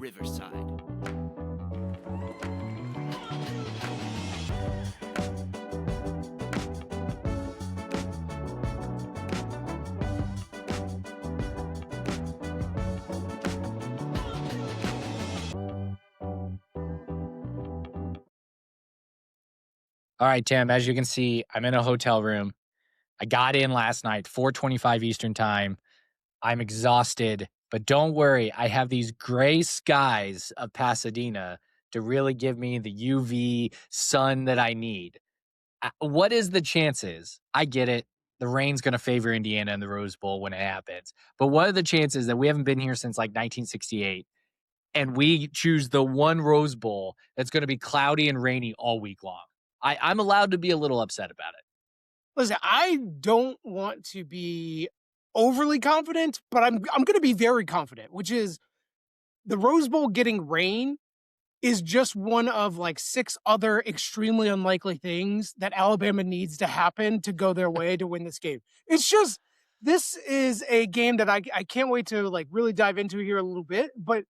Riverside. All right, Tim, as you can see, I'm in a hotel room. I got in last night, 4:25 Eastern time. I'm exhausted, but don't worry. I have these gray skies of Pasadena to really give me the UV sun that I need. What is the chances? I get it. The rain's going to favor Indiana in the Rose Bowl when it happens. But what are the chances that we haven't been here since like 1968 and we choose the one Rose Bowl that's going to be cloudy and rainy all week long? I'm allowed to be a little upset about it. Listen, I don't want to be overly confident, but I'm going to be very confident, which is the Rose Bowl getting rain is just one of like 6 other extremely unlikely things that Alabama needs to happen to go their way to win this game. It's just this is a game that I can't wait to like really dive into here a little bit, but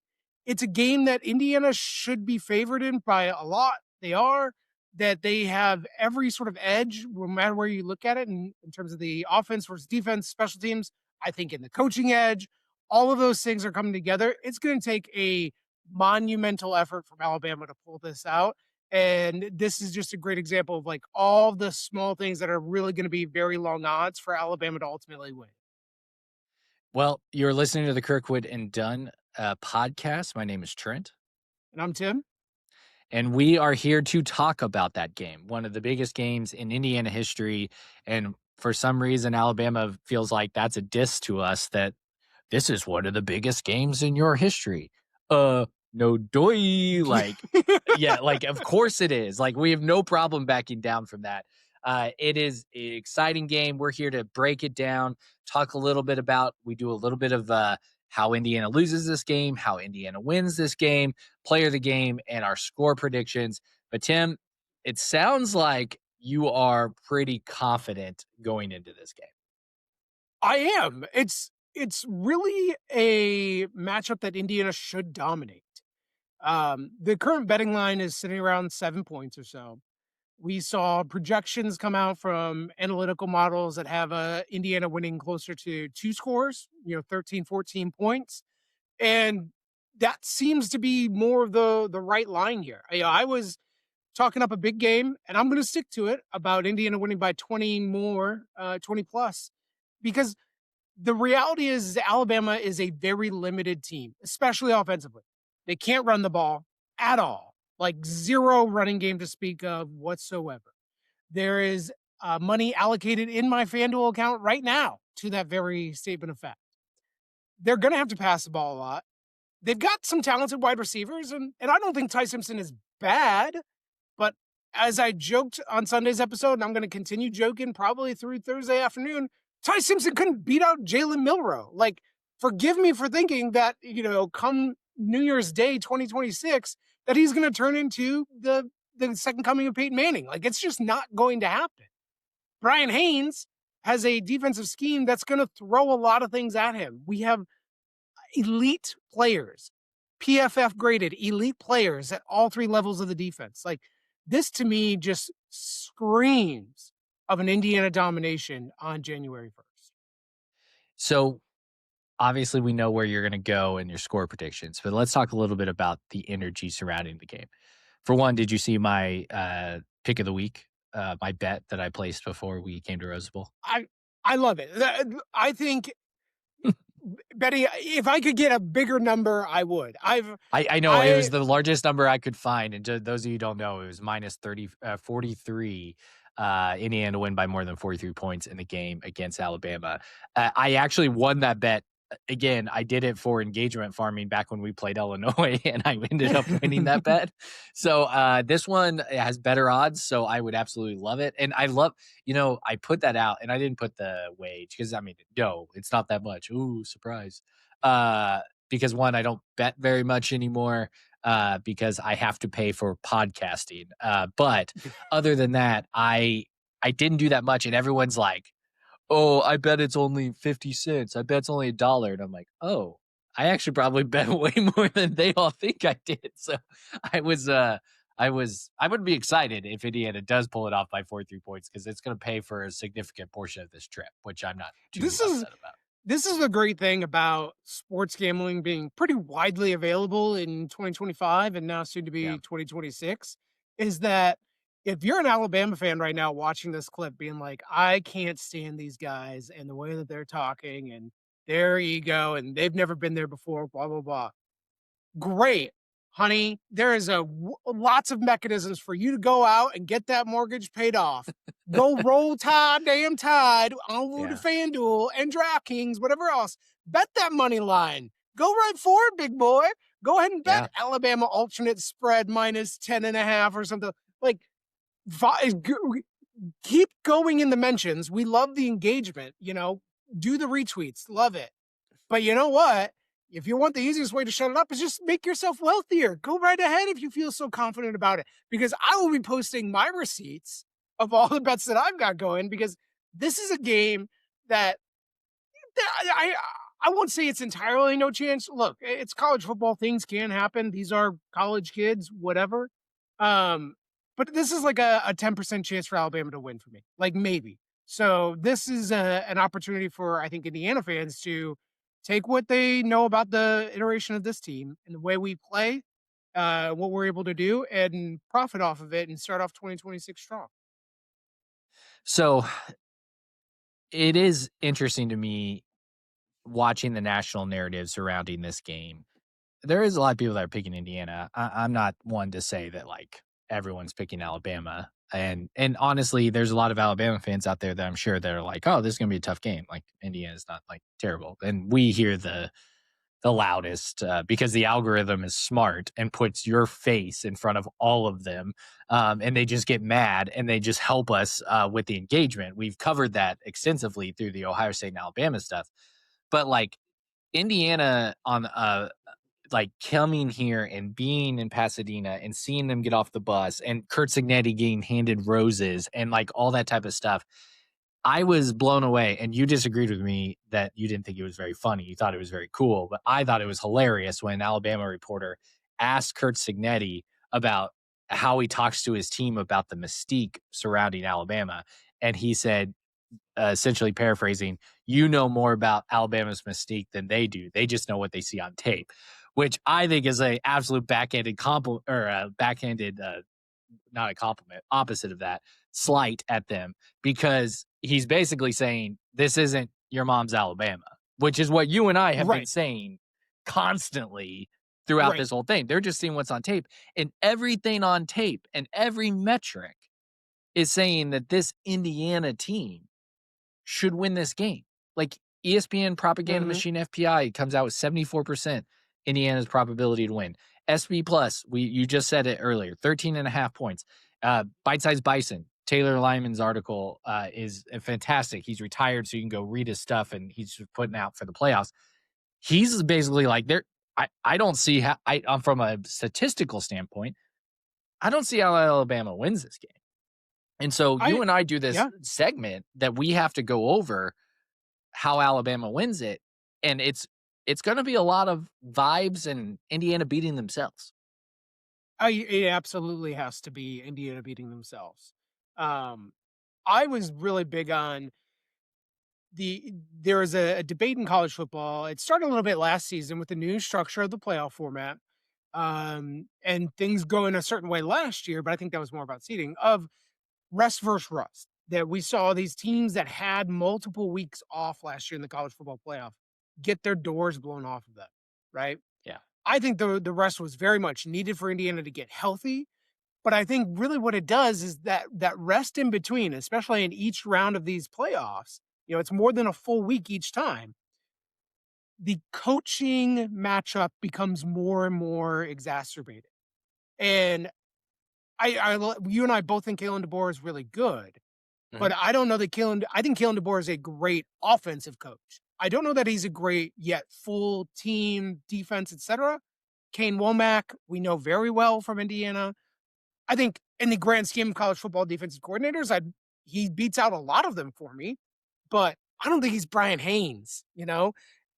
it's a game that Indiana should be favored in by a lot. They are that they have every sort of edge, no matter where you look at it, in terms of the offense versus defense, special teams. I think in the coaching edge, all of those things are coming together. It's going to take a monumental effort from Alabama to pull this out. And this is just a great example of like all the small things that are really going to be very long odds for Alabama to ultimately win. Well, you're listening to the Kirkwood and Dunn podcast. My name is Trent. And I'm Tim. And we are here to talk about that game, one of the biggest games in Indiana history. And for some reason, Alabama feels like that's a diss to us that this is one of the biggest games in your history. No doy. Like, yeah, like, of course it is. Like, we have no problem backing down from that. It is an exciting game. We're here to break it down, talk a little bit about, we do a little bit of how Indiana loses this game, how Indiana wins this game, player of the game, and our score predictions. But Tim, it sounds like you are pretty confident going into this game. I am. It's really a matchup that Indiana should dominate. The current betting line is sitting around 7 points or so. We saw projections come out from analytical models that have Indiana winning closer to 2 scores, 13, 14 points. And that seems to be more of the right line here. I was talking up a big game, and I'm going to stick to it, about Indiana winning by 20 more, 20 plus, because the reality is Alabama is a very limited team, especially offensively. They can't run the ball at all, like zero running game to speak of whatsoever. There is money allocated in my FanDuel account right now to that very statement of fact. They're going to have to pass the ball a lot. They've got some talented wide receivers, and I don't think Ty Simpson is bad, but as I joked on Sunday's episode, and I'm going to continue joking probably through Thursday afternoon, Ty Simpson couldn't beat out Jalen Milroe. Like, forgive me for thinking that, come New Year's Day 2026, that he's going to turn into the second coming of Peyton Manning. Like, it's just not going to happen. Brian Haynes has a defensive scheme that's going to throw a lot of things at him. We have elite players, PFF graded elite players at all 3 levels of the defense. Like, this to me just screams of an Indiana domination on January 1st. So obviously we know where you're going to go in your score predictions, but let's talk a little bit about the energy surrounding the game. For one, did you see my pick of the week, my bet that I placed before we came to Rose Bowl? I love it. I think, Betty, if I could get a bigger number, I would. I know it was the largest number I could find. And those of you who don't know, it was minus 43. Indiana to win by more than 43 points in the game against Alabama. I actually won that bet. Again, I did it for engagement farming back when we played Illinois, and I ended up winning that bet. So this one has better odds, so I would absolutely love it. And I love, I put that out, and I didn't put the wage because, no, it's not that much. Ooh, surprise. Because one, I don't bet very much anymore. Because I have to pay for podcasting. But other than that, I didn't do that much. And everyone's like, oh, I bet it's only 50 cents. I bet it's only $1. And I'm like, oh, I actually probably bet way more than they all think I did. So I was, I would be excited if Indiana does pull it off by 43 points because it's going to pay for a significant portion of this trip, which I'm not too This is upset about. this is the great thing about sports gambling being pretty widely available in 2025 and now soon to Yeah. be 2026 is that if you're an Alabama fan right now watching this clip being like, I can't stand these guys and the way that they're talking and their ego and they've never been there before, blah, blah, blah. Great, honey. There is lots of mechanisms for you to go out and get that mortgage paid off. Go roll tide, damn tide over to Yeah. FanDuel and DraftKings, whatever else. Bet that money line. Go right for it, big boy. Go ahead and bet Yeah. Alabama alternate spread minus 10.5 or something. Like, keep going in the mentions. We love the engagement, do the retweets. Love it. But you know what? If you want the easiest way to shut it up is just make yourself wealthier. Go right ahead if you feel so confident about it. Because I will be posting my receipts of all the bets that I've got going because this is a game that I won't say it's entirely no chance. Look, it's college football. Things can happen. These are college kids, whatever. Um, but this is like a 10% chance for Alabama to win for me, like maybe. So this is an opportunity for I think Indiana fans to take what they know about the iteration of this team and the way we play, what we're able to do, and profit off of it and start off 2026 strong. So it is interesting to me watching the national narrative surrounding this game. There is a lot of people that are picking Indiana. I'm not one to say that like everyone's picking Alabama. And honestly, there's a lot of Alabama fans out there that I'm sure that are like, oh, this is gonna be a tough game. Like Indiana's not like terrible. And we hear the loudest because the algorithm is smart and puts your face in front of all of them. And they just get mad and they just help us with the engagement. We've covered that extensively through the Ohio State and Alabama stuff. But like Indiana on like coming here and being in Pasadena and seeing them get off the bus and Kurt Signetti getting handed roses and like all that type of stuff. I was blown away, and you disagreed with me that you didn't think it was very funny. You thought it was very cool, but I thought it was hilarious when an Alabama reporter asked Kurt Signetti about how he talks to his team about the mystique surrounding Alabama. And he said, essentially paraphrasing, you know more about Alabama's mystique than they do. They just know what they see on tape, which I think is a absolute backhanded compliment or backhanded not a compliment, opposite of that, slight at them because he's basically saying this isn't your mom's Alabama, which is what you and I have been Right, saying constantly throughout right. this whole thing. They're just seeing what's on tape, and everything on tape and every metric is saying that this Indiana team should win this game. Like ESPN propaganda Hmm. machine FPI comes out with 74% Indiana's probability to win. SB Plus, you just said it earlier, 13 and a half points. Bite Size Bison, Taylor Lyman's article is fantastic. He's retired, so you can go read his stuff, and he's just putting out for the playoffs. He's basically like there. I don't see how from a statistical standpoint, I don't see how Alabama wins this game. And so you I and I do this Yeah. segment that we have to go over how Alabama wins it, and it's gonna be a lot of vibes and Indiana beating themselves. It absolutely has to be Indiana beating themselves. Um, I was really big on there was a debate in college football. It started a little bit last season with the new structure of the playoff format, and things going a certain way last year, but I think that was more about seeding of rest versus rust. That we saw these teams that had multiple weeks off last year in the college football playoff get their doors blown off of them, right? Yeah. I think the rest was very much needed for Indiana to get healthy. But I think really what it does is that rest in between, especially in each round of these playoffs, it's more than a full week each time. The coaching matchup becomes more and more exacerbated. And you and I both think Kalen DeBoer is really good, Mhm. but I don't know that I think Kalen DeBoer is a great offensive coach. I don't know that he's a great yet full team defense, etc. Kane Womack, we know very well from Indiana. I think in the grand scheme of college football defensive coordinators, he beats out a lot of them for me, but I don't think he's Brian Haynes,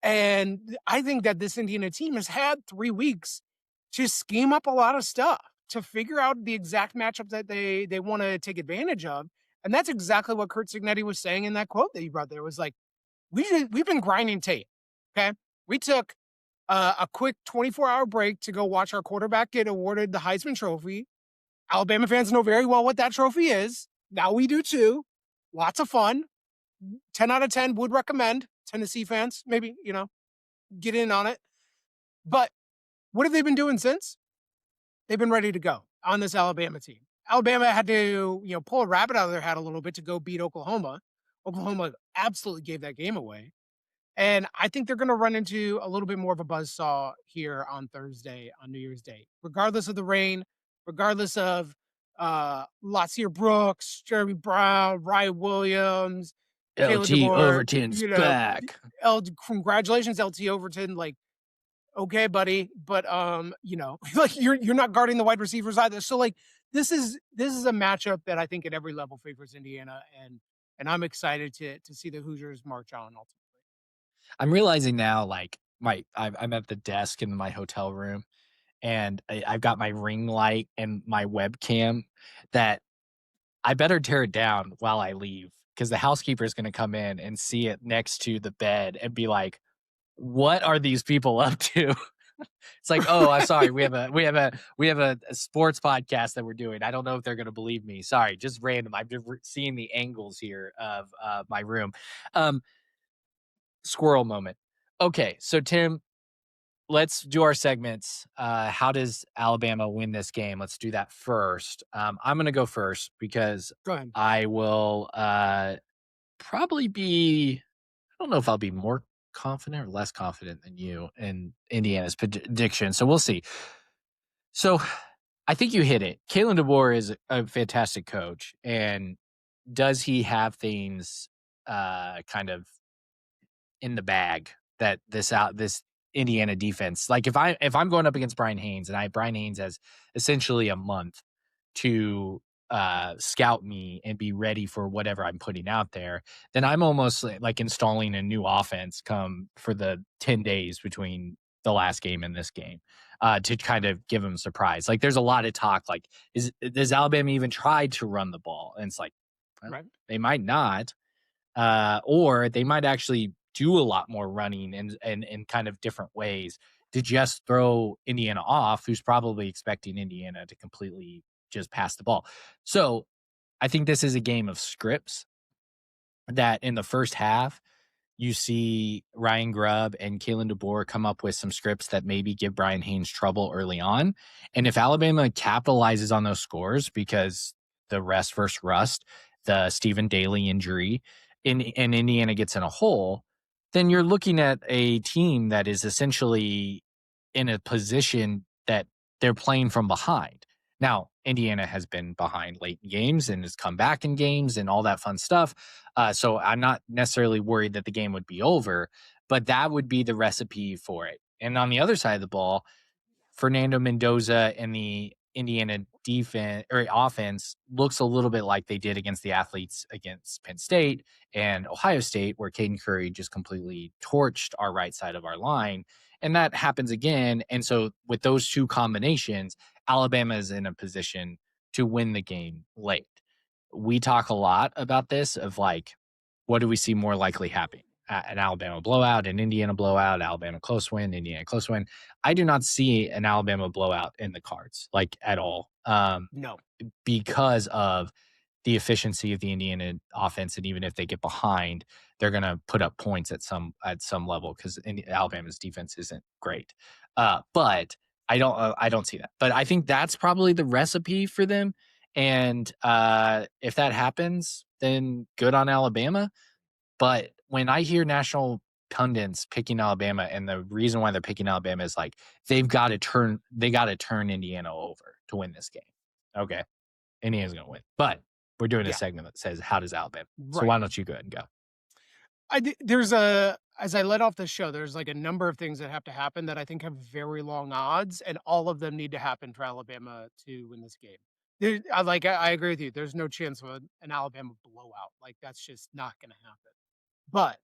And I think that this Indiana team has had 3 weeks to scheme up a lot of stuff, to figure out the exact matchup that they wanna take advantage of, and that's exactly what Curt Cignetti was saying in that quote that you brought there, was like, we've been grinding tape, okay? We took a quick 24-hour break to go watch our quarterback get awarded the Heisman Trophy. Alabama fans know very well what that trophy is. Now we do too. Lots of fun. 10 out of 10 would recommend. Tennessee fans, maybe, get in on it. But what have they been doing since? They've been ready to go on this Alabama team. Alabama had to, pull a rabbit out of their hat a little bit to go beat Oklahoma. Oklahoma absolutely gave that game away. And I think they're going to run into a little bit more of a buzzsaw here on Thursday, on New Year's Day, regardless of the rain, regardless of Latsier Brooks, Jeremy Brown, Ryan Williams, Kalen LT DeBoer, Overton's back. Congratulations, LT Overton. Like, okay, buddy, but like you're not guarding the wide receivers either. So like this is a matchup that I think at every level favors Indiana, and I'm excited to see the Hoosiers march on ultimately. I'm realizing now, like, I'm at the desk in my hotel room, and I've got my ring light and my webcam that I better tear it down while I leave because the housekeeper is gonna come in and see it next to the bed and be like, "What are these people up to?" It's like, "Oh, I'm sorry. We have a sports podcast that we're doing. I don't know if they're gonna believe me. Sorry, just random. I'm just seeing the angles here of, my room." Um, Squirrel moment. Okay, so Tim, let's do our segments. How does Alabama win this game? Let's do that first. I'm gonna go first because Go ahead. I will, probably be I don't know if I'll be more confident or less confident than you in Indiana's prediction, so we'll see. So, I think you hit it. Kalen DeBoer is a fantastic coach, and does he have things, kind of in the bag that this Indiana defense, like, if I'm going up against Brian Haynes and Brian Haynes has essentially a month to scout me and be ready for whatever I'm putting out there, then I'm almost like installing a new offense come for the 10 days between the last game and this game, to kind of give them a surprise. Like, there's a lot of talk, like, does Alabama even try to run the ball? And it's like, well, Right. they might not, or they might actually do a lot more running and in kind of different ways to just throw Indiana off, who's probably expecting Indiana to completely just pass the ball. So I think this is a game of scripts that in the first half, you see Ryan Grubb and Kalen DeBoer come up with some scripts that maybe give Brian Haynes trouble early on. And if Alabama capitalizes on those scores because the rest versus rust, the Stephen Daly injury, and Indiana gets in a hole, then you're looking at a team that is essentially in a position that they're playing from behind. Now, Indiana has been behind late in games and has come back in games and all that fun stuff. So I'm not necessarily worried that the game would be over, but that would be the recipe for it. And on the other side of the ball, Fernando Mendoza and the Indiana defense or offense looks a little bit like they did against the athletes against Penn State and Ohio State, where Caden Curry just completely torched our right side of our line. And that happens again. And so, with those two combinations, Alabama is in a position to win the game late. We talk a lot about this of like, what do we see more likely happening? An Alabama blowout, an Indiana blowout, Alabama close win, Indiana close win. I do not see an Alabama blowout in the cards, like at all, No. because of the efficiency of the Indiana offense. And even if they get behind, they're going to put up points at some level because Alabama's defense isn't great. But I don't see that. But I think that's probably the recipe for them. And if that happens, then good on Alabama. But when I hear national pundits picking Alabama, and the reason why they're picking Alabama is like they got to turn Indiana over to win this game. Okay, Indiana's gonna win, but we're doing a Yeah. segment that says how does Alabama? So Right. why don't you go ahead and go? There's a as I let off the show, there's like a number of things that have to happen that I think have very long odds, and all of them need to happen for Alabama to win this game. I agree with you. There's no chance of an Alabama blowout. Like that's just not going to happen. But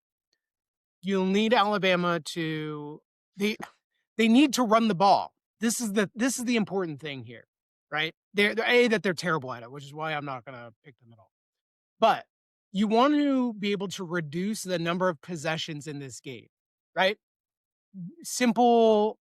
You'll need Alabama to they they need to run the ball. This is the important thing here, right? They're terrible at it, which is why I'm not gonna pick them at all. But you want to be able to reduce the number of possessions in this game, right? Simple,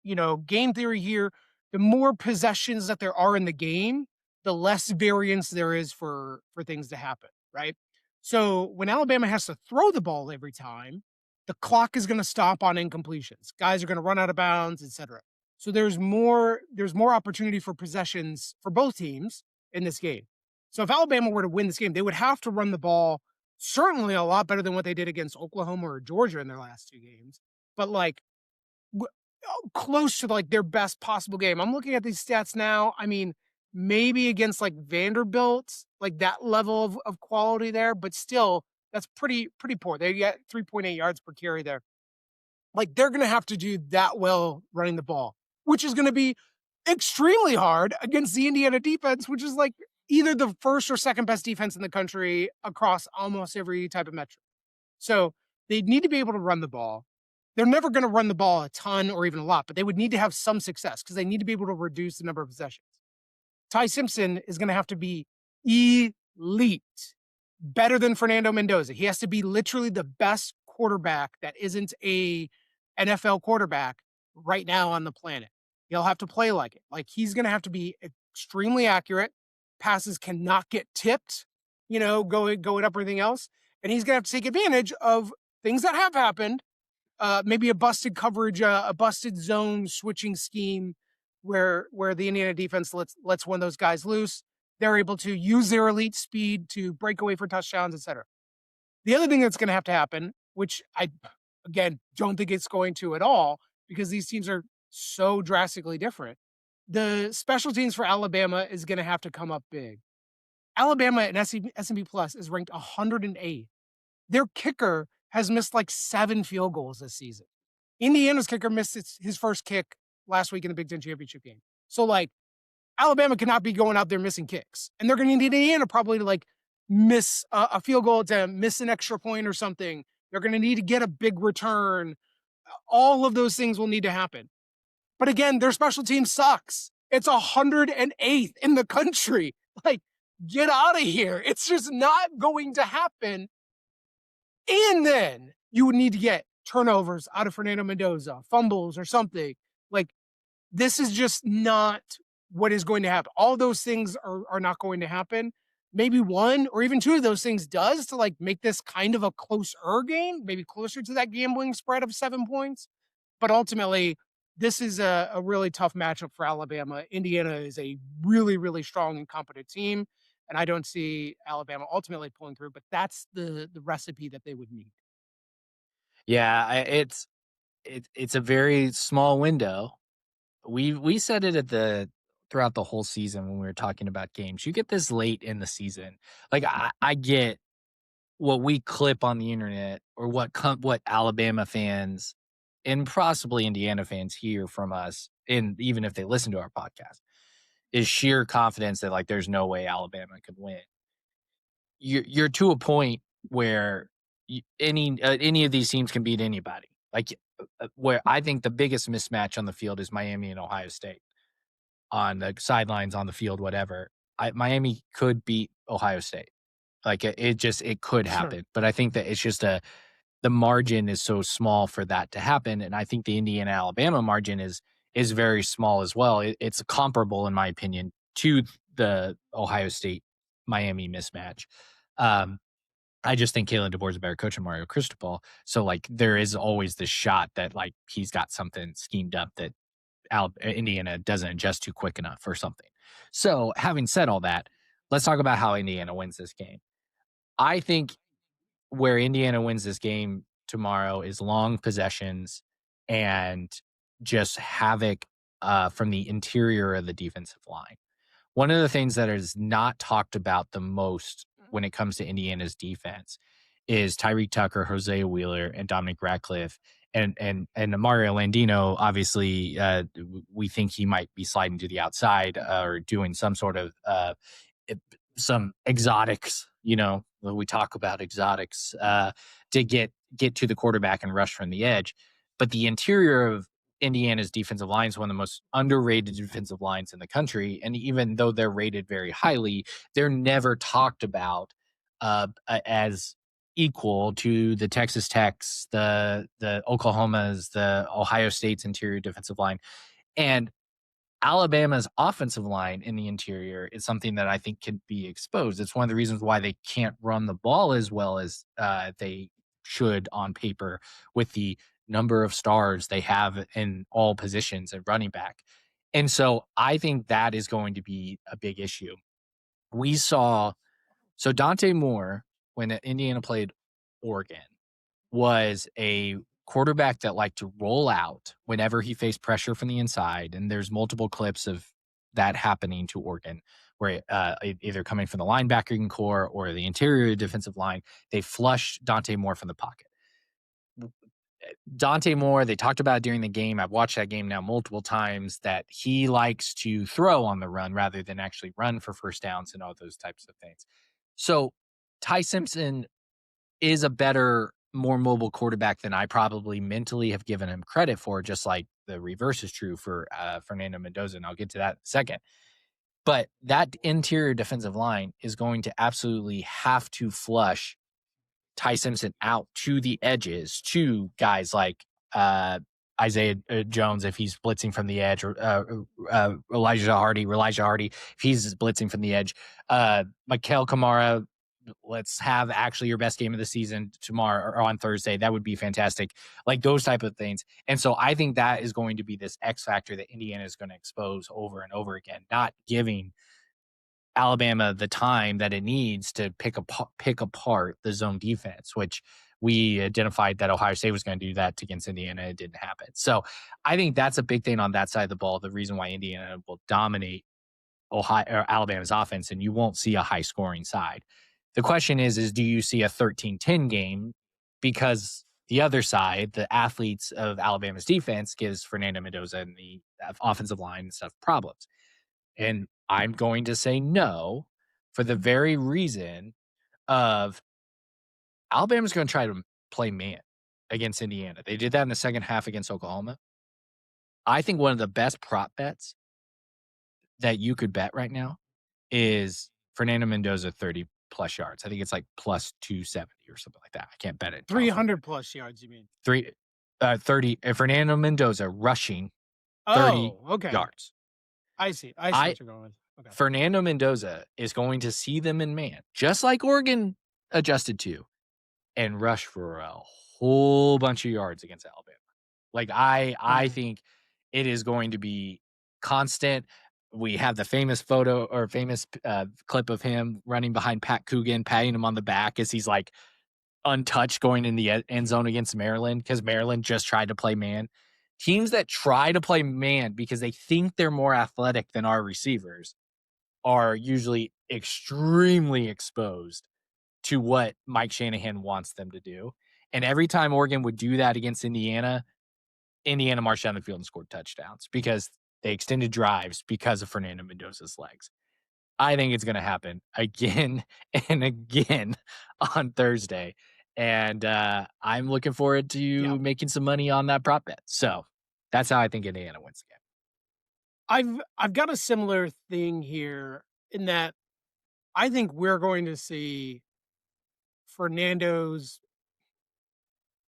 game theory here. The more possessions that there are in the game, the less variance there is for things to happen, right? So when Alabama has to throw the ball every time, the clock is going to stop on incompletions. Guys are going to run out of bounds, etc. So there's more opportunity for possessions for both teams in this game. So if Alabama were to win this game, they would have to run the ball certainly a lot better than what they did against Oklahoma or Georgia in their last two games. But like close to like their best possible game. I'm looking at these stats now. I mean, maybe against like Vanderbilt, like that level of quality there, but still, that's pretty poor. They get 3.8 yards per carry there. Like they're gonna have to do that well running the ball, which is gonna be extremely hard against the Indiana defense, which is like either the first or second best defense in the country across almost every type of metric. So they need to be able to run the ball. They're never going to run the ball a ton or even a lot, but they would need to have some success because they need to be able to reduce the number of possessions. Ty Simpson is going to have to be elite, better than Fernando Mendoza. He has to be literally the best quarterback that isn't a NFL quarterback right now on the planet. He'll have to play like it. Like he's going to have to be extremely accurate. Passes cannot get tipped, going up or anything else. And he's going to have to take advantage of things that have happened, maybe a busted coverage, a busted zone switching scheme where the Indiana defense lets one of those guys loose. They're able to use their elite speed to break away for touchdowns, etc. The other thing that's going to have to happen, which I again don't think it's going to at all, because these teams are so drastically different. The special teams for Alabama is going to have to come up big. Alabama in S&P Plus is ranked 108. Their kicker has missed like 7 field goals this season. Indiana's kicker missed his first kick last week in the Big Ten championship game. So like Alabama cannot be going out there missing kicks, and they're going to need Indiana probably to like miss a field goal, to miss an extra point or something. They're going to need to get a big return. All of those things will need to happen. But again, their special team sucks. It's 108th in the country. Like, get out of here. It's just not going to happen. And then you would need to get turnovers out of Fernando Mendoza, fumbles or something. Like, this is just not what is going to happen. All those things are not going to happen. Maybe one or even two of those things does to like make this kind of a closer game, maybe closer to that gambling spread of 7 points. But ultimately, this is a really tough matchup for Alabama. Indiana is a really, really strong and competent team, and I don't see Alabama ultimately pulling through, but that's the recipe that they would need. Yeah, it's a very small window. We said it throughout the whole season when we were talking about games. You get this late in the season. Like I get what we clip on the internet, or what Alabama fans and possibly Indiana fans hear from us, and even if they listen to our podcast, is sheer confidence that like there's no way Alabama could win. You're to a point where any of these teams can beat anybody. Like where I think the biggest mismatch on the field is Miami and Ohio State, on the sidelines, on the field, whatever. Miami could beat Ohio State. Like it could Sure. happen, but I think that it's just the margin is so small for that to happen, and I think the Indiana Alabama margin is very small as well. It's comparable, in my opinion, to the Ohio State Miami mismatch. Um, I just think Kalen DeBoer is a better coach than Mario Cristobal. So like there is always this shot that like he's got something schemed up that Indiana doesn't adjust to quick enough or something. So having said all that, let's talk about how Indiana wins this game. I think where Indiana wins this game tomorrow is long possessions and just havoc from the interior of the defensive line. One of the things that is not talked about the most when it comes to Indiana's defense is Tyreek Tucker, Hosea Wheeler, and Dominic Ratcliffe, and Mario Landino. Obviously, we think he might be sliding to the outside or doing some sort of some exotics. We talk about exotics to get to the quarterback and rush from the edge. But the interior of Indiana's defensive line is one of the most underrated defensive lines in the country. And even though they're rated very highly, they're never talked about as equal to the Texas Techs, the Oklahomas, the Ohio State's interior defensive line. And Alabama's offensive line in the interior is something that I think can be exposed. It's one of the reasons why they can't run the ball as well as they should on paper with the number of stars they have in all positions at running back. And so I think that is going to be a big issue. We saw so Dante Moore, when Indiana played Oregon, was a quarterback that liked to roll out whenever he faced pressure from the inside. And there's multiple clips of that happening to Oregon, where either coming from the linebacking core or the interior defensive line, they flushed Dante Moore from the pocket. Dante Moore, they talked about it during the game. I've watched that game now multiple times that he likes to throw on the run rather than actually run for first downs and all those types of things. So Ty Simpson is a better, more mobile quarterback than I probably mentally have given him credit for, just like the reverse is true for Fernando Mendoza, and I'll get to that in a second. But that interior defensive line is going to absolutely have to flush Ty Simpson out to the edges to guys like Isaiah Jones if he's blitzing from the edge, or Elijah Hardy, if he's blitzing from the edge. Mikael Kamara, let's have actually your best game of the season tomorrow or on Thursday. That would be fantastic. Like those type of things. And so I think that is going to be this X factor that Indiana is going to expose over and over again, not giving Alabama the time that it needs to pick apart the zone defense, which we identified that Ohio State was going to do that against Indiana. It didn't happen. So I think that's a big thing on that side of the ball. The reason why Indiana will dominate Alabama's offense, and you won't see a high scoring side. The question is do you see a 13-10 game? Because the other side, the athletes of Alabama's defense, gives Fernando Mendoza and the offensive line and stuff problems. And I'm going to say no for the very reason of Alabama's going to try to play man against Indiana. They did that in the second half against Oklahoma. I think one of the best prop bets that you could bet right now is Fernando Mendoza 30 plus yards. I think it's like plus 270 or something like that. I can't bet it. 300 plus yards, you mean? 30 Fernando Mendoza rushing 30 Oh, okay. yards. I see what you're going with. Okay. Fernando Mendoza is going to see them in man, just like Oregon adjusted to, and rush for a whole bunch of yards against Alabama. Like I think it is going to be constant. We have the famous photo or famous clip of him running behind Pat Coogan, patting him on the back as he's like untouched going in the end zone against Maryland because Maryland just tried to play man. Teams that try to play man because they think they're more athletic than our receivers are usually extremely exposed to what Mike Shanahan wants them to do. And every time Oregon would do that against Indiana, Indiana marched down the field and scored touchdowns because they extended drives because of Fernando Mendoza's legs. I think it's going to happen again and again on Thursday. And I'm looking forward to making some money on that prop bet. So that's how I think Indiana wins the game. I've got a similar thing here in that I think we're going to see Fernando's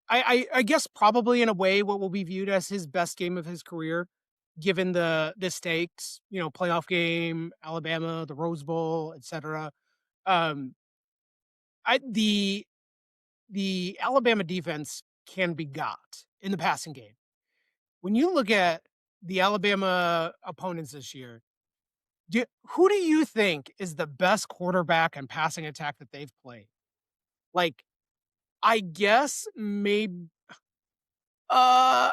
I guess probably in a way what will be viewed as his best game of his career, given the stakes, playoff game, Alabama, the Rose Bowl, etc. Um, the Alabama defense can be got in the passing game. When you look at the Alabama opponents this year, who do you think is the best quarterback and passing attack that they've played? Like, I guess maybe LSU,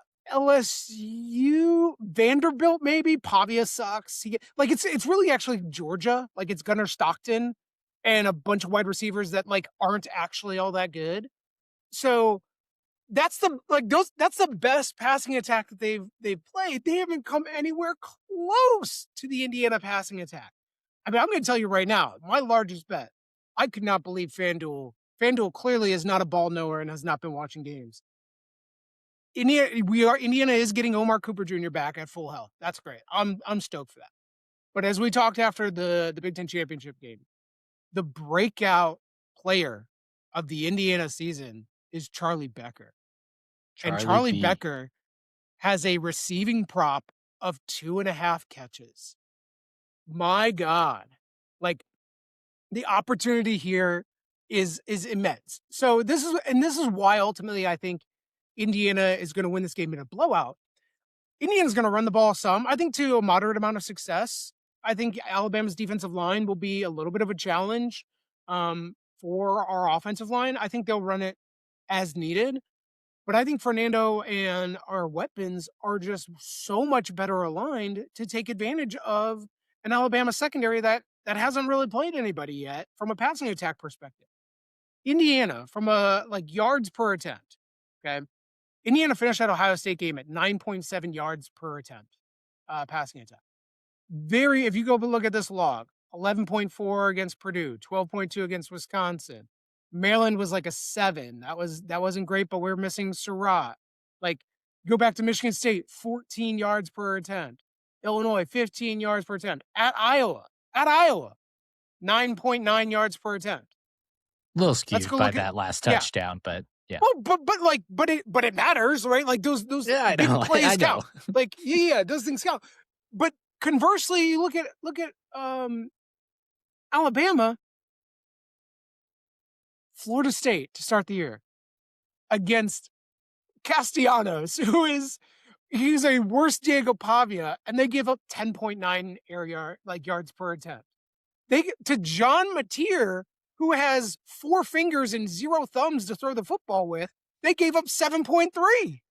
Vanderbilt, maybe. Pavia sucks. It's really actually Georgia. Like it's Gunnar Stockton and a bunch of wide receivers that like aren't actually all that good. So that's the best passing attack that they've played. They haven't come anywhere close to the Indiana passing attack. I mean, I'm going to tell you right now, my largest bet. I could not believe FanDuel FanDuel clearly is not a ball knower and has not been watching games. Indiana is getting Omar Cooper Jr. back at full health. That's great. I'm stoked for that. But as we talked after the Big Ten championship game, the breakout player of the Indiana season is Charlie Becker. And Charlie Charlie B. Becker has a receiving prop of 2.5 catches. My God. Like, the opportunity here is immense. So this is why ultimately I think Indiana is going to win this game in a blowout. Indiana's going to run the ball some, I think, to a moderate amount of success. I think Alabama's defensive line will be a little bit of a challenge for our offensive line. I think they'll run it as needed. But I think Fernando and our weapons are just so much better aligned to take advantage of an Alabama secondary that hasn't really played anybody yet from a passing attack perspective. Indiana, from a yards per attempt, okay? Indiana finished that Ohio State game at 9.7 yards per attempt, passing attack. If you go look at this log, 11.4 against Purdue, 12.2 against Wisconsin. Maryland was like a 7. That wasn't great, but we're missing Surratt. Go back to Michigan State, 14 yards per attempt. Illinois, 15 yards per attempt. At Iowa, 9.9 yards per attempt. A little skewed by that last touchdown, but yeah. Well, but it matters, right? Like those yeah, big plays count. Those things count. But conversely, you look at Alabama, Florida State to start the year against Castellanos, he's a worse Diego Pavia, and they give up 10.9 yards per attempt. To John Mateer, who has 4 fingers and 0 thumbs to throw the football with, they gave up 7.3.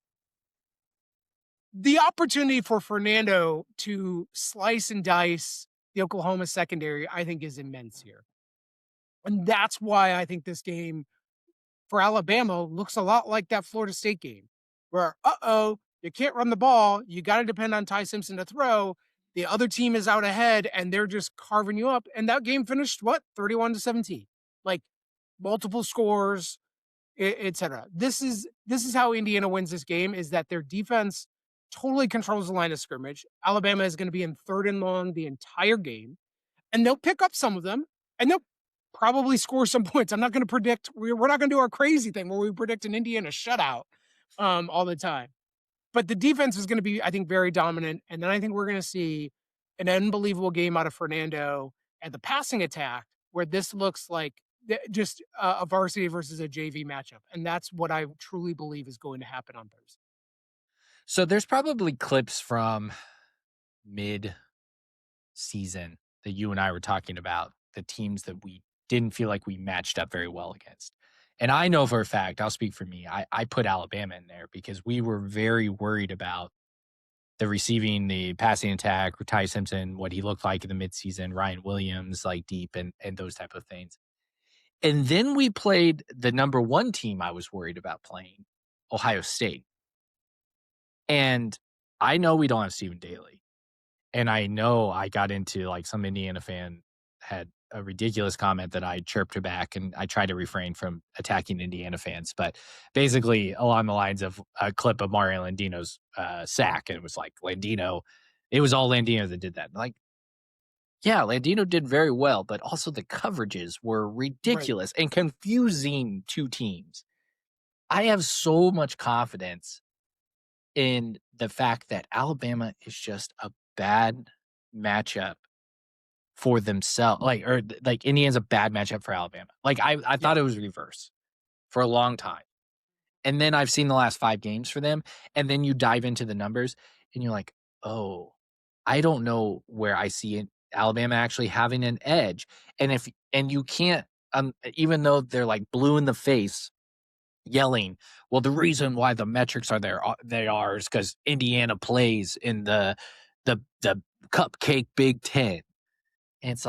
The opportunity for Fernando to slice and dice the Oklahoma secondary, I think, is immense here. And that's why I think this game for Alabama looks a lot like that Florida State game, where, you can't run the ball. You got to depend on Ty Simpson to throw. The other team is out ahead, and they're just carving you up. And that game finished, 31-17. Multiple scores, etc. This is how Indiana wins this game, is that their defense totally controls the line of scrimmage. Alabama is going to be in 3rd and long the entire game, and they'll pick up some of them, and they'll probably score some points. I'm not going to predict. We're not going to do our crazy thing where we predict an Indiana shutout all the time. But the defense is going to be, I think, very dominant. And then I think we're going to see an unbelievable game out of Fernando at the passing attack, where this looks like just a varsity versus a JV matchup. And that's what I truly believe is going to happen on Thursday. So there's probably clips from mid-season that you and I were talking about, the teams that we didn't feel like we matched up very well against. And I know for a fact, I'll speak for me, I put Alabama in there because we were very worried about the passing attack, Ty Simpson, what he looked like in the midseason, Ryan Williams, deep and those type of things. And then we played the number 1 team I was worried about playing, Ohio State. And I know we don't have Stephen Daly. And I know I got into some Indiana fan had a ridiculous comment that I chirped back, and I tried to refrain from attacking Indiana fans, but basically along the lines of a clip of Mario Landino's sack. And it was Landino, it was all Landino that did that. Yeah, Landino did very well, but also the coverages were ridiculous and confusing to teams. I have so much confidence in the fact that Alabama is just a bad matchup for themselves. Indiana's a bad matchup for Alabama. I thought it was reverse for a long time. And then I've seen the last 5 games for them, and then you dive into the numbers and you're like, oh, I don't know where I see Alabama actually having an edge. And you can't, even though they're blue in the face, yelling, well, the reason why the metrics are there they are is because Indiana plays in the cupcake Big Ten. And it's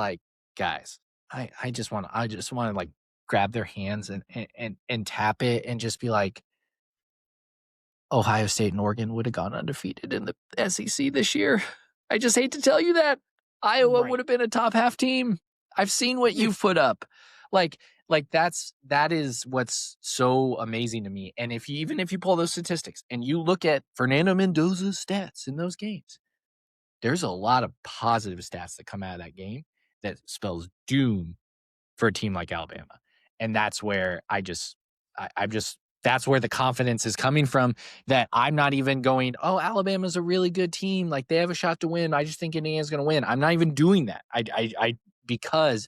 guys, I just want to grab their hands and tap it and just be Ohio State and Oregon would have gone undefeated in the SEC this year. I just hate to tell you that. Iowa would have been a top half team. I've seen what you've put up. Like that is what's so amazing to me. And even if you pull those statistics and you look at Fernando Mendoza's stats in those games, there's a lot of positive stats that come out of that game that spells doom for a team like Alabama. And that's where I'm just that's where the confidence is coming from, that I'm not even going, "Oh, Alabama's a really good team, like, they have a shot to win. I just think Indiana's gonna win." I'm not even doing that. I because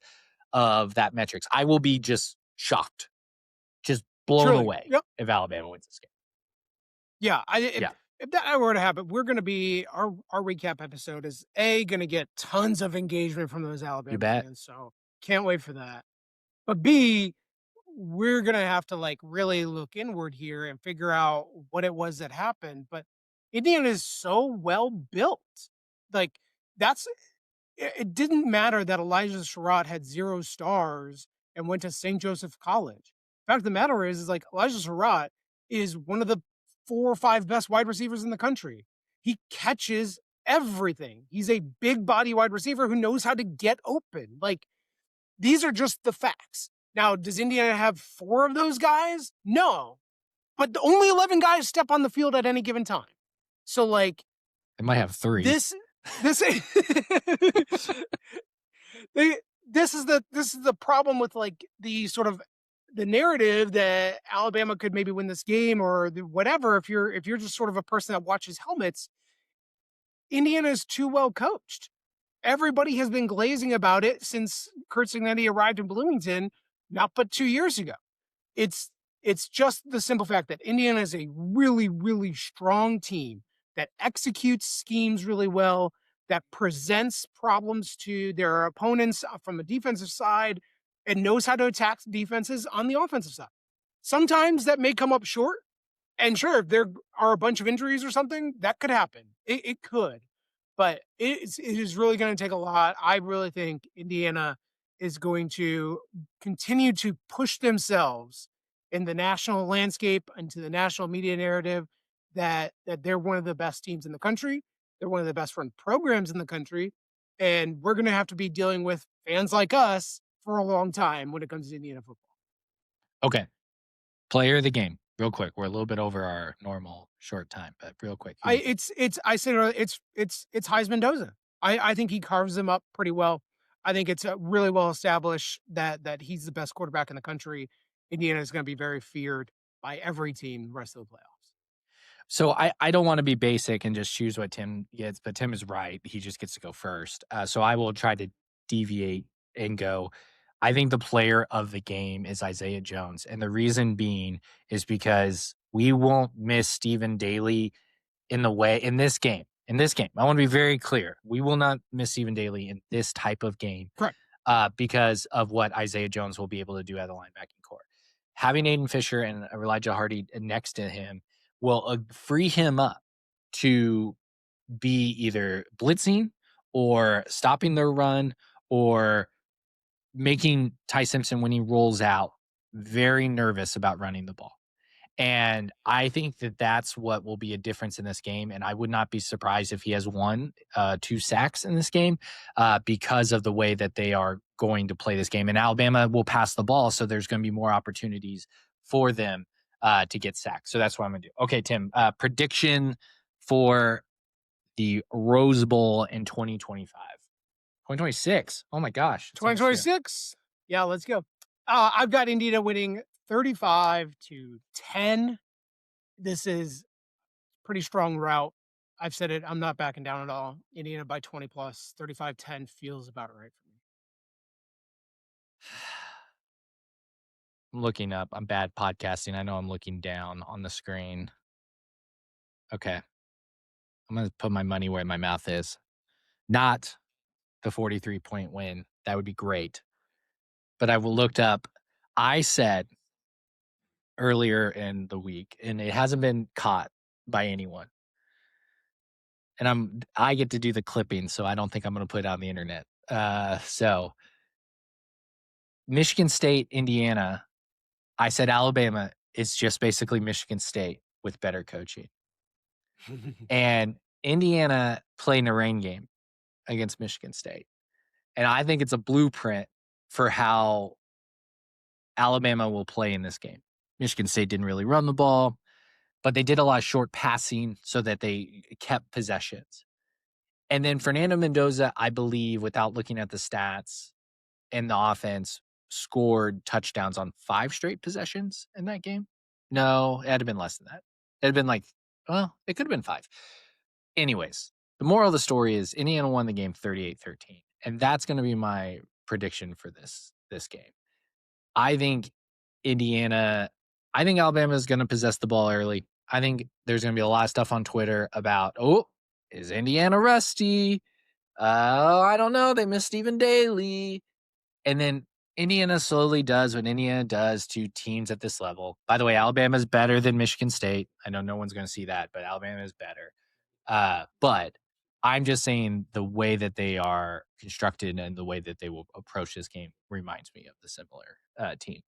of that metrics. I will be just shocked, just blown Truly. away Yep. if Alabama wins this game. Yeah, Yeah, if that were to happen, we're gonna be our recap episode is gonna get tons of engagement from those you Alabama bet. fans. So can't wait for that. But B, we're gonna have to like really look inward here and figure out what it was that happened. But Indiana is so well built. Like that's it didn't matter that Elijah Surratt had 0 stars and went to St. Joseph College. Fact of the matter is like Elijah Surratt is one of the 4 or 5 best wide receivers in the country. He catches everything. He's a big body wide receiver who knows how to get open. Like these are just the facts. Now, does Indiana have 4 of those guys? No. But only 11 guys step on the field at any given time. So like They might have 3. this this they this is the problem with like the sort of the narrative that Alabama could maybe win this game or whatever. If you're just sort of a person that watches helmets, Indiana is too well coached. Everybody has been glazing about it since Kurt Cignetti arrived in Bloomington, not but 2 years ago. It's it's just the simple fact that Indiana is a really, really strong team that executes schemes really well, that presents problems to their opponents from a defensive side, and knows how to attack defenses on the offensive side. Sometimes that may come up short, and sure, if there are a bunch of injuries or something, that could happen. It could, but it is really going to take a lot. I really think Indiana is going to continue to push themselves in the national landscape, into the national media narrative, that they're one of the best teams in the country. They're one of the best run programs in the country, and we're going to have to be dealing with fans like us for a long time when it comes to Indiana football. Okay, player of the game, real quick. We're a little bit over our normal short time, but real quick, who I do you think? it's I said earlier, it's Heisman Mendoza. I think he carves them up pretty well. I think it's really well established that he's the best quarterback in the country. Indiana is going to be very feared by every team the rest of the playoffs. So I don't want to be basic and just choose what Tim gets, but Tim is right. He just gets to go first. So I will try to deviate and go. I think the player of the game is Isaiah Jones. And the reason being is because we won't miss Stephen Daly in this game. In this game, I want to be very clear. We will not miss Stephen Daly in this type of game Correct. because of what Isaiah Jones will be able to do at the linebacking core. Having Aiden Fisher and Elijah Hardy next to him will free him up to be either blitzing or stopping their run or making Ty Simpson, when he rolls out, very nervous about running the ball. And I think that that's what will be a difference in this game. And I would not be surprised if he has 2 sacks in this game because of the way that they are going to play this game. And Alabama will pass the ball, so there's going to be more opportunities for them to get sacked. So that's what I'm going to do. Okay, Tim, prediction for the Rose Bowl in 2025. 2026. Oh my gosh, it's almost here. 2026. Yeah, let's go. I've got Indiana winning 35-10. This is pretty strong route. I've said it. I'm not backing down at all. Indiana by 20 plus. 35-10 feels about right for me. I'm looking up. I'm bad podcasting. I know I'm looking down on the screen. Okay. I'm going to put my money where my mouth is. Not the 43-point win. That would be great. But I looked up. I said earlier in the week, and it hasn't been caught by anyone. And I get to do the clipping, so I don't think I'm going to put it on the internet. So Michigan State, Indiana. I said Alabama is just basically Michigan State with better coaching. And Indiana played in a rain game against Michigan State. And I think it's a blueprint for how Alabama will play in this game. Michigan State didn't really run the ball, but they did a lot of short passing so that they kept possessions. And then Fernando Mendoza, I believe, without looking at the stats and the offense, scored touchdowns on 5 straight possessions in that game. No, it had been less than that. It had been like, well, it could have been 5. Anyways, the moral of the story is Indiana won the game 38-13, and that's going to be my prediction for this game. I think Indiana I think Alabama is going to possess the ball early. I think there's going to be a lot of stuff on Twitter about, "Oh, is Indiana rusty? Oh, I don't know. They missed Stephen Daly." And then Indiana slowly does what Indiana does to teams at this level. By the way, Alabama's better than Michigan State. I know no one's going to see that, but Alabama is better. But I'm just saying the way that they are constructed and the way that they will approach this game reminds me of the similar team.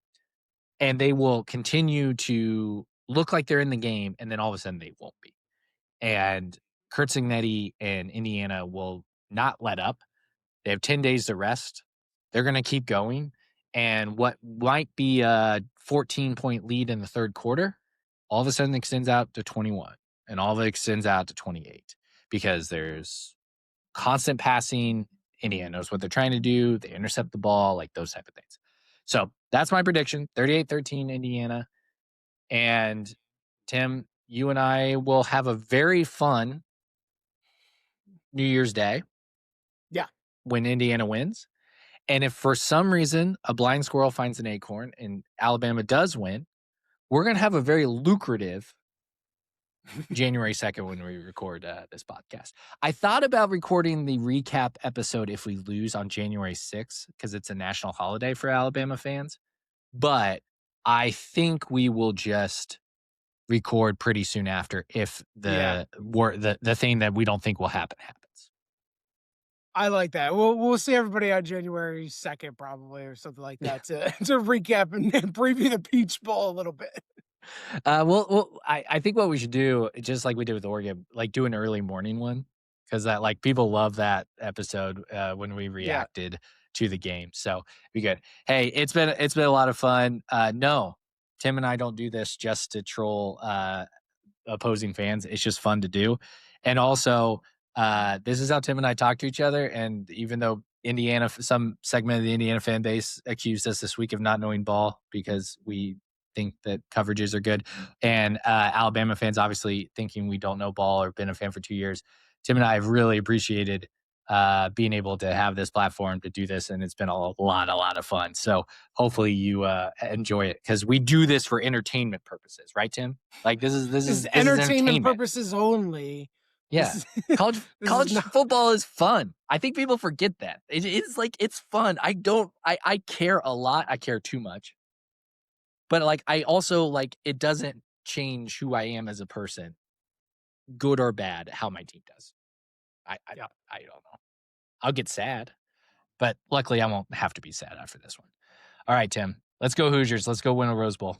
And they will continue to look like they're in the game, and then all of a sudden they won't be. And Kurt Cignetti and Indiana will not let up. They have 10 days to rest. They're going to keep going. And what might be a 14-point lead in the third quarter, all of a sudden extends out to 21, and all of it extends out to 28 because there's constant passing. Indiana knows what they're trying to do. They intercept the ball, like those type of things. So that's my prediction, 38-13 Indiana. And Tim, you and I will have a very fun New Year's Day. Yeah. When Indiana wins. And if for some reason a blind squirrel finds an acorn and Alabama does win, we're going to have a very lucrative January 2nd when we record this podcast. I thought about recording the recap episode if we lose on January 6th because it's a national holiday for Alabama fans. But I think we will just record pretty soon after if the thing that we don't think will happen happens. I like that. We'll see everybody on January 2nd probably or something like that to recap and preview the Peach Bowl a little bit. I think what we should do, just like we did with Oregon, like do an early morning one because that like people love that episode when we reacted to the game. So be good. Hey, it's been a lot of fun. No, Tim and I don't do this just to troll opposing fans. It's just fun to do. And also, this is how Tim and I talk to each other. And even though some segment of the Indiana fan base accused us this week of not knowing ball because we think that coverages are good, and Alabama fans obviously thinking we don't know ball or been a fan for 2 years, Tim and I have really appreciated being able to have this platform to do this, and it's been a lot of fun. So hopefully you enjoy it because we do this for entertainment purposes, right, Tim? Like this is entertainment purposes only. Yeah, college football is fun. I think people forget that it's like it's fun. I care a lot. I care too much, but like I also like it doesn't change who I am as a person, good or bad. How my team does. I don't know. I'll get sad, but luckily I won't have to be sad after this one. All right, Tim, let's go Hoosiers. Let's go win a Rose Bowl.